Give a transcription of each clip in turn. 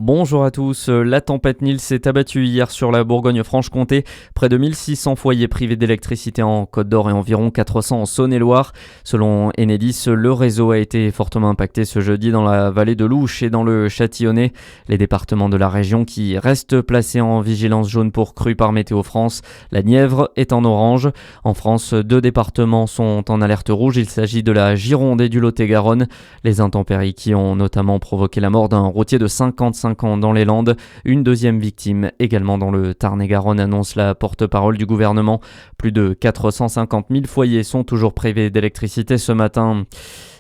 Bonjour à tous, la tempête Nils s'est abattue hier sur la Bourgogne-Franche-Comté. Près de 1600 foyers privés d'électricité en Côte d'Or et environ 400 en Saône-et-Loire. Selon Enedis, le réseau a été fortement impacté ce jeudi dans la vallée de l'Ouche et dans le Châtillonnais. Les départements de la région qui restent placés en vigilance jaune pour crue par Météo France. La Nièvre est en orange. En France, 2 départements sont en alerte rouge. Il s'agit de la Gironde et du Lot-et-Garonne. Les intempéries qui ont notamment provoqué la mort d'un routier de 55 ans dans les Landes. Une deuxième victime également dans le Tarn-et-Garonne, annonce la porte-parole du gouvernement. Plus de 450 000 foyers sont toujours privés d'électricité ce matin.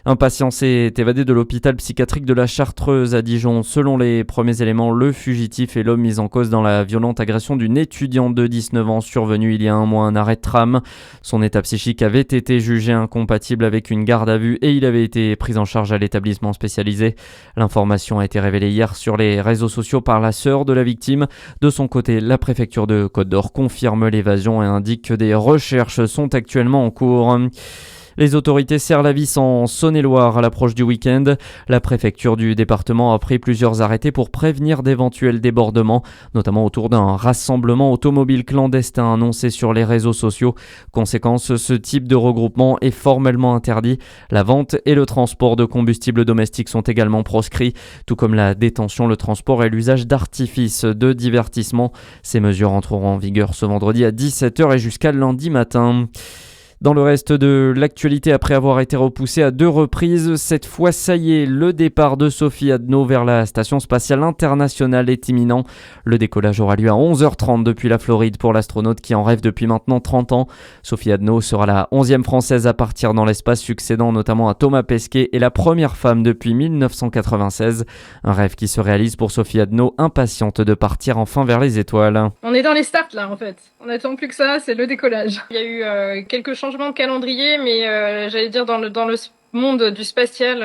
Un patient s'est évadé de l'hôpital psychiatrique de la Chartreuse à Dijon. Selon les premiers éléments, le fugitif est l'homme mis en cause dans la violente agression d'une étudiante de 19 ans survenue il y a un mois à un arrêt de tram. Son état psychique avait été jugé incompatible avec une garde à vue et il avait été pris en charge à l'établissement spécialisé. L'information a été révélée hier sur les réseaux sociaux par la sœur de la victime. De son côté, la préfecture de Côte d'Or confirme l'évasion et indique que des recherches sont actuellement en cours. Les autorités serrent la vis en Saône-et-Loire à l'approche du week-end. La préfecture du département a pris plusieurs arrêtés pour prévenir d'éventuels débordements, notamment autour d'un rassemblement automobile clandestin annoncé sur les réseaux sociaux. Conséquence, ce type de regroupement est formellement interdit. La vente et le transport de combustibles domestiques sont également proscrits, tout comme la détention, le transport et l'usage d'artifices de divertissement. Ces mesures entreront en vigueur ce vendredi à 17h et jusqu'à lundi matin. Dans le reste de l'actualité, après avoir été repoussé à 2 reprises, cette fois ça y est, le départ de Sophie Adno vers la station spatiale internationale est imminent. Le décollage aura lieu à 11h30 depuis la Floride pour l'astronaute qui en rêve depuis maintenant 30 ans. Sophie Adno sera la 11e française à partir dans l'espace, succédant notamment à Thomas Pesquet et la première femme depuis 1996. Un rêve qui se réalise pour Sophie Adno, impatiente de partir enfin vers les étoiles. On est dans les starts là en fait. On n'attend plus que ça, c'est le décollage. Il y a eu quelques changements de calendrier, mais j'allais dire dans le monde du spatial,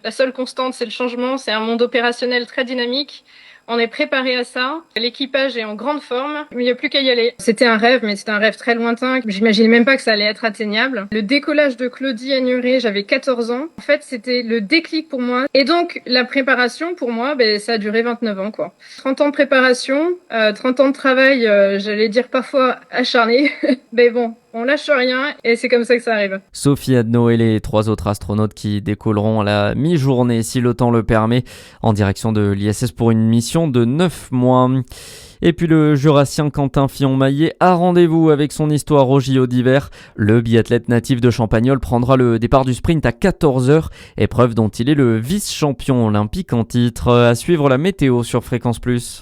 la seule constante c'est le changement. C'est un monde opérationnel très dynamique. On est préparé à ça. L'équipage est en grande forme. Il n'y a plus qu'à y aller. C'était un rêve, mais c'était un rêve très lointain. J'imaginais même pas que ça allait être atteignable. Le décollage de Claudie Agneray, j'avais 14 ans. En fait, c'était le déclic pour moi. Et donc, la préparation, pour moi, ça a duré 29 ans, quoi. 30 ans de préparation, 30 ans de travail, j'allais dire parfois acharné. Mais bon, on lâche rien et c'est comme ça que ça arrive. Sophie Adno et les 3 autres astronautes qui décolleront à la mi-journée, si le temps le permet, en direction de l'ISS pour une mission de 9 mois. Et puis le Jurassien Quentin Fillon-Maillet a rendez-vous avec son histoire au JO d'hiver. Le biathlète natif de Champagnole prendra le départ du sprint à 14h, épreuve dont il est le vice-champion olympique en titre. À suivre la météo sur Fréquence Plus.